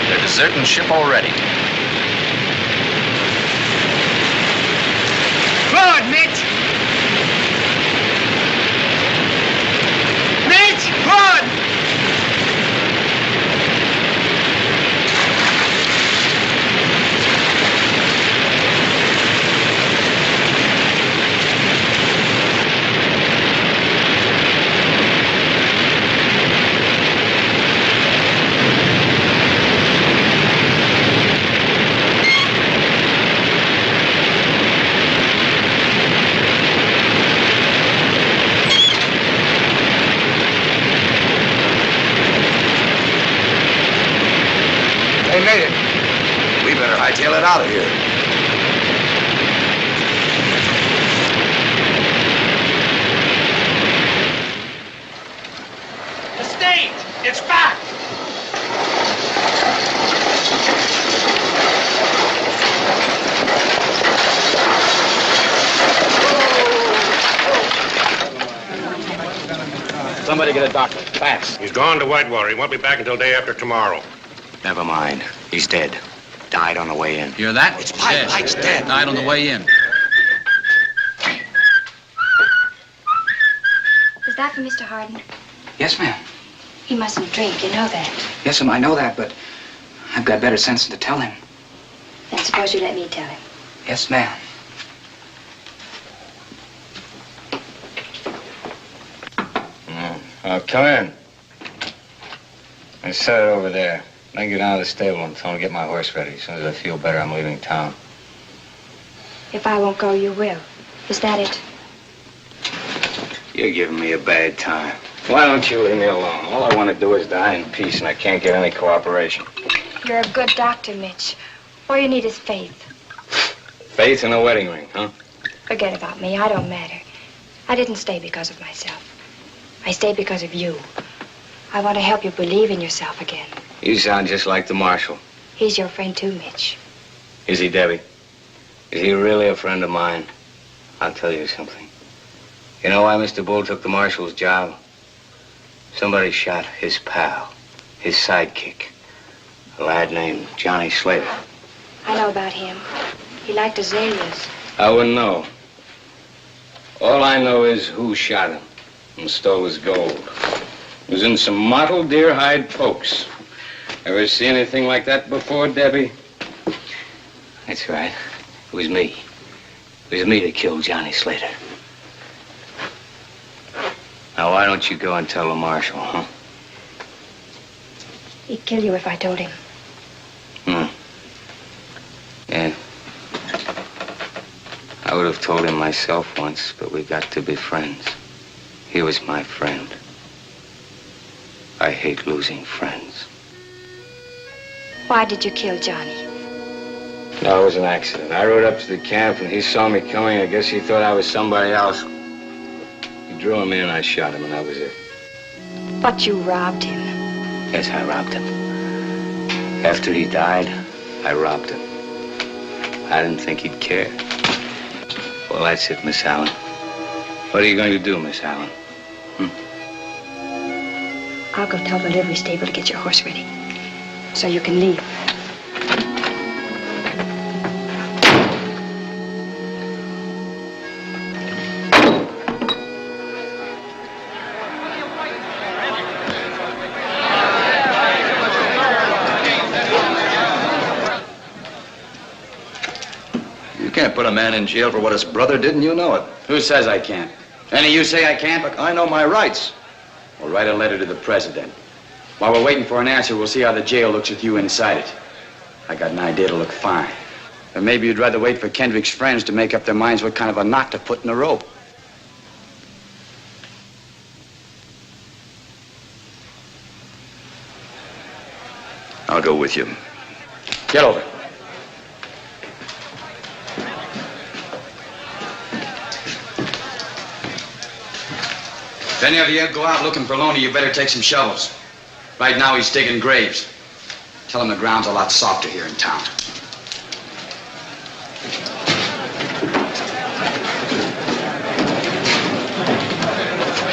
They're deserting ship already. Good, Mitch! Mitch, good! They made it. We better hightail it out of here. The stage! It's back! Somebody get a doctor, fast. He's gone to Whitewater. He won't be back until day after tomorrow. Never mind. He's dead. Died on the way in. Hear that? It's Pike. Pike's dead. Died on the way in. Is that for Mr. Harden? Yes, ma'am. He mustn't drink, you know that. Yes, ma'am, I know that, but I've got better sense than to tell him. Then suppose you let me tell him. Yes, ma'am. Come in. I set it over there. Then get down to the stable and tell him to get my horse ready. As soon as I feel better, I'm leaving town. If I won't go, you will. Is that it? You're giving me a bad time. Why don't you leave me alone? All I want to do is die in peace, and I can't get any cooperation. You're a good doctor, Mitch. All you need is faith. Faith in a wedding ring, huh? Forget about me. I don't matter. I didn't stay because of myself. I stayed because of you. I want to help you believe in yourself again. You sound just like the marshal. He's your friend too, Mitch. Is he, Debbie? Is he really a friend of mine? I'll tell you something. You know why Mr. Bull took the marshal's job? Somebody shot his pal, his sidekick, a lad named Johnny Slater. I know about him. He liked azaleas. I wouldn't know. All I know is who shot him and stole his gold. It was in some mottled deer hide pokes. Ever see anything like that before, Debbie? That's right. It was me. It was me that killed Johnny Slater. Now, why don't you go and tell the marshal, huh? He'd kill you if I told him. Yeah. I would have told him myself once, but we got to be friends. He was my friend. I hate losing friends. Why did you kill Johnny? No, it was an accident. I rode up to the camp and he saw me coming. I guess he thought I was somebody else. He drew him in and I shot him and that was it. But you robbed him. Yes, I robbed him. After he died, I robbed him. I didn't think he'd care. Well, that's it, Miss Allen. What are you going to do, Miss Allen? I'll go tell the livery stable to get your horse ready, so you can leave. You can't put a man in jail for what his brother did, and you know it. Who says I can't? Any you say I can't? Look, I know my rights. Well, write a letter to the president. While we're waiting for an answer, we'll see how the jail looks with you inside it. I got an idea to look fine. But maybe you'd rather wait for Kendrick's friends to make up their minds what kind of a knot to put in the rope. I'll go with you. Get over. If any of you go out looking for Loney, you better take some shovels. Right now, he's digging graves. Tell him the ground's a lot softer here in town.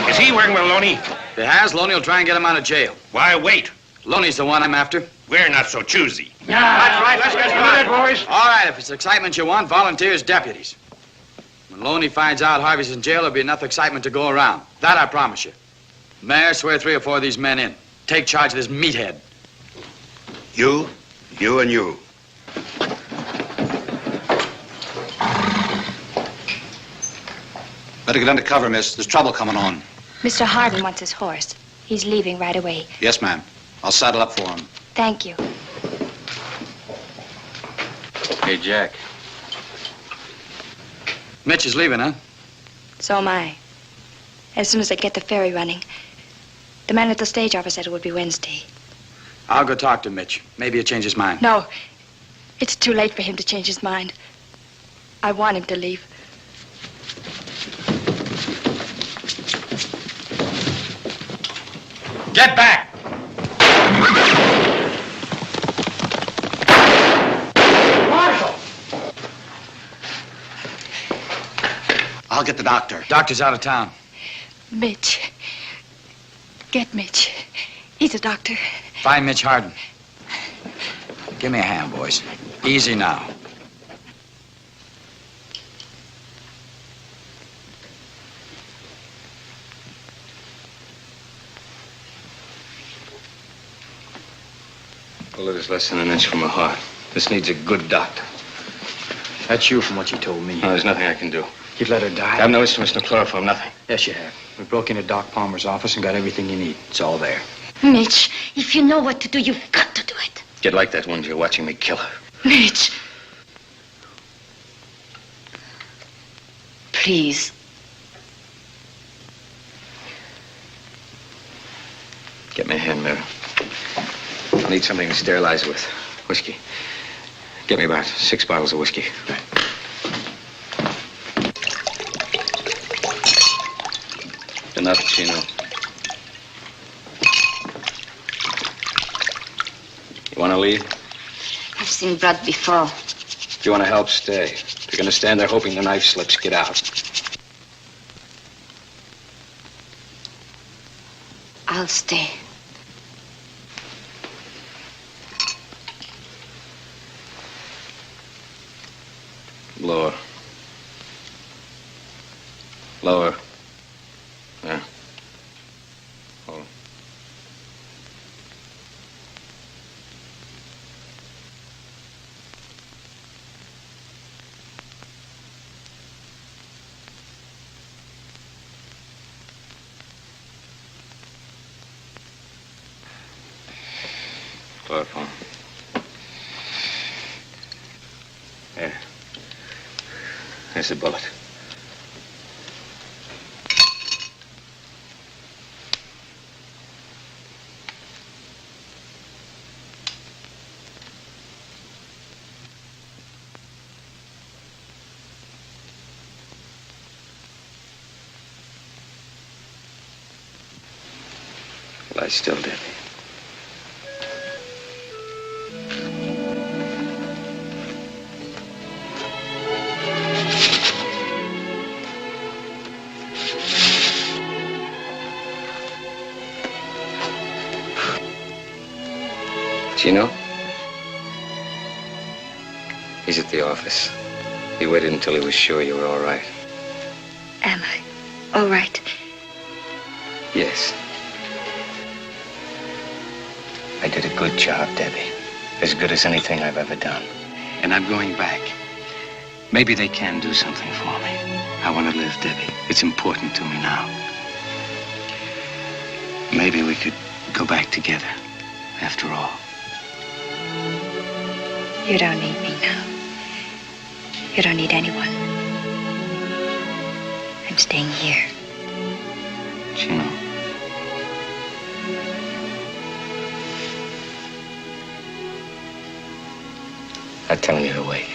Is he working with Loney? If he has, Loney will try and get him out of jail. Why wait? Loney's the one I'm after. We're not so choosy. That's right. Let's get started, boys. All right, if it's excitement you want, volunteers, deputies. When Loney finds out Harvey's in jail, there'll be enough excitement to go around. That I promise you. Mayor, swear 3 or 4 of these men in. Take charge of this meathead. You, and you. Better get under cover, miss. There's trouble coming on. Mr. Hardin wants his horse. He's leaving right away. Yes, ma'am. I'll saddle up for him. Thank you. Hey, Jack. Mitch is leaving, huh? So am I. As soon as I get the ferry running. The man at the stage office said it would be Wednesday. I'll go talk to Mitch. Maybe he'll change his mind. No. It's too late for him to change his mind. I want him to leave. Get back! Marshal! I'll get the doctor. Doctor's out of town. Mitch. Get Mitch. He's a doctor. Find Mitch Hardin. Give me a hand, boys. Easy now. Bullet is less than an inch from her heart. This needs a good doctor. That's you from what you told me. No, there's nothing I can do. You'd let her die? I have no instruments, no chloroform, nothing. Yes, you have. We broke into Doc Palmer's office and got everything you need. It's all there. Mitch, if you know what to do, you've got to do it. Get like that one you're watching me kill her. Mitch. Please. Get me a hand mirror. I need something to sterilize her with. Whiskey. Get me about 6 bottles of whiskey. Right. Enough, Chino. You want to leave? I've seen blood before. If you want to help, stay. If you're going to stand there hoping the knife slips, get out. I'll stay. Lower. Lower. There. Hold. Chloroform. There. There's the bullet. Lie still, Debbie. Chino? He's at the office. He waited until he was sure you were all right. Am I all right? Yes. I did a good job, Debbie. As good as anything I've ever done. And I'm going back. Maybe they can do something for me. I want to live, Debbie. It's important to me now. Maybe we could go back together, after all. You don't need me now. You don't need anyone. I'm staying here. Chino. I'm telling you to wait.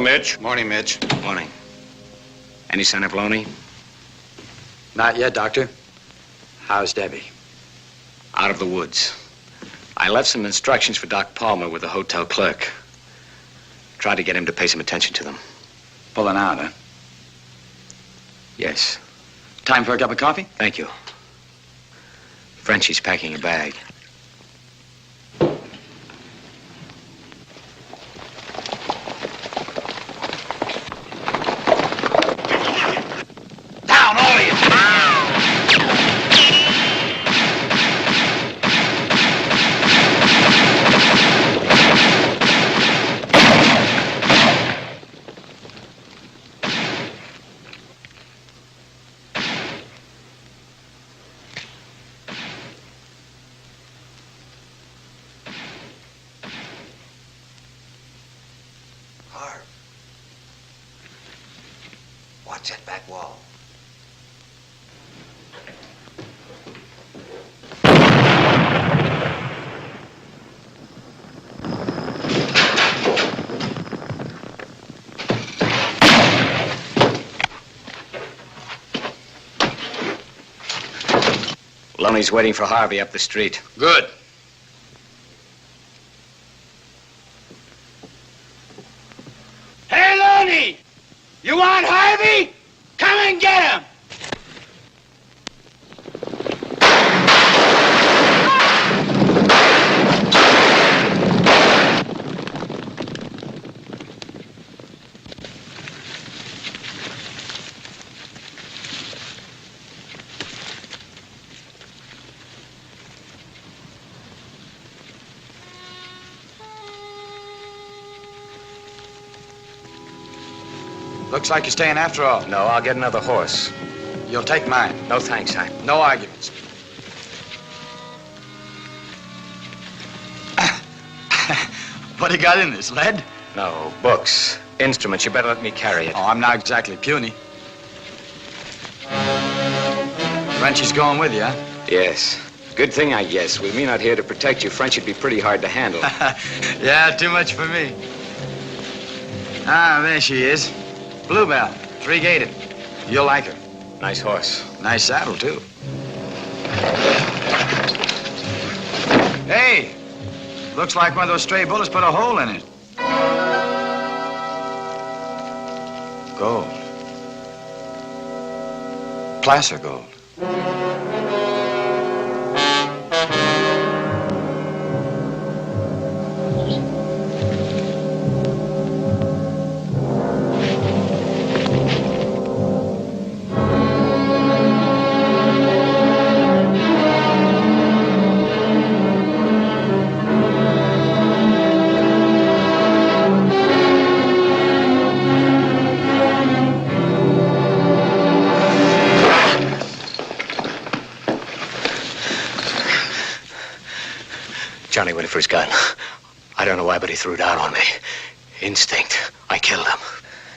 Mitch. Morning, Mitch. Morning. Any sign of Loney? Not yet, Doctor. How's Debbie? Out of the woods. I left some instructions for Doc Palmer with the hotel clerk. Tried to get him to pay some attention to them. Pulling out, huh? Yes. Time for a cup of coffee? Thank you. Frenchie's packing a bag. Watch that back wall. Loney's waiting for Harvey up the street. Good. Hey, Loney! You want Harvey? Come and get him! Looks like you're staying after all. No, I'll get another horse. You'll take mine. No thanks, I... No arguments. What do you got in this, lead? No, books. Instruments. You better let me carry it. Oh, I'm not exactly puny. Frenchie's going with you, huh? Yes. Good thing, I guess. With me not here to protect you, Frenchie'd be pretty hard to handle. Yeah, too much for me. Ah, there she is. Bluebell, three-gated. You'll like her. Nice horse. Nice saddle, too. Hey, looks like one of those stray bullets put a hole in it. Gold. Placer gold. Johnny went for his gun. I don't know why, but he threw it out on me. Instinct. I killed him.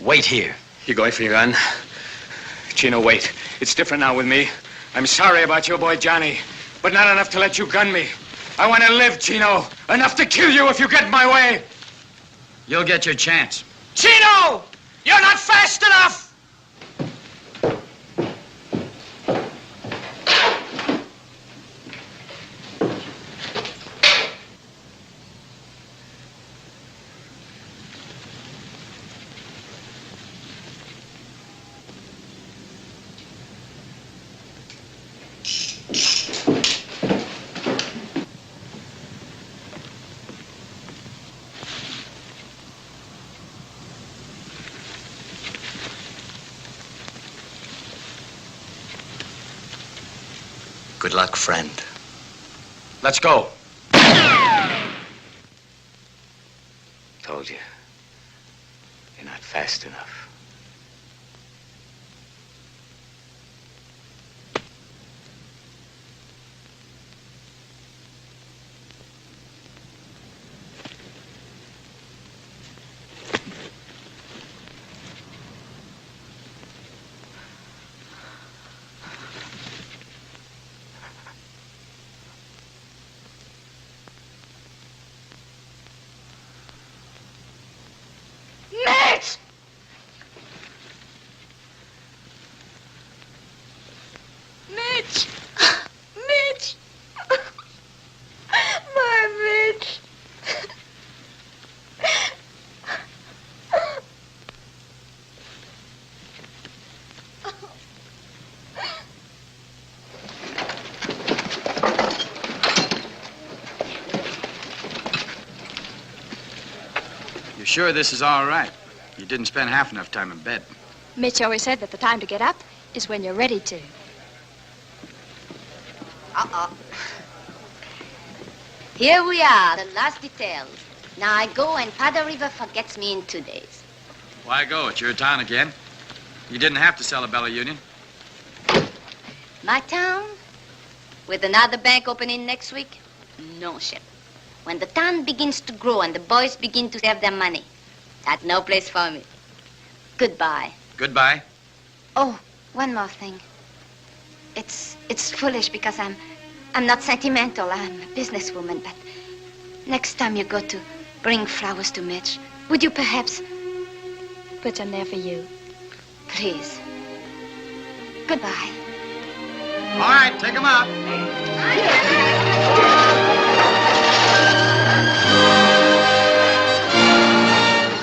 Wait here. You going for your gun? Chino, wait. It's different now with me. I'm sorry about your boy Johnny, but not enough to let you gun me. I want to live, Chino. Enough to kill you if you get in my way. You'll get your chance. Chino! You're not fast enough! Good luck, friend. Let's go. Told you. You're not fast enough. Mitch! Mitch! Mitch! My Mitch! You sure this is all right? You didn't spend half enough time in bed. Mitch always said that the time to get up is when you're ready to. Uh-oh. Here we are, the last details. Now I go and Powder River forgets me in 2 days. Why go? It's your town again. You didn't have to sell the Bella Union. My town? With another bank opening next week? No, Shep. When the town begins to grow and the boys begin to save their money, that's no place for me. Goodbye. Goodbye. Oh, one more thing. It's foolish because I'm not sentimental. I'm a businesswoman, but next time you go to bring flowers to Mitch, would you perhaps put some there for you? Please. Goodbye. All right, take him out.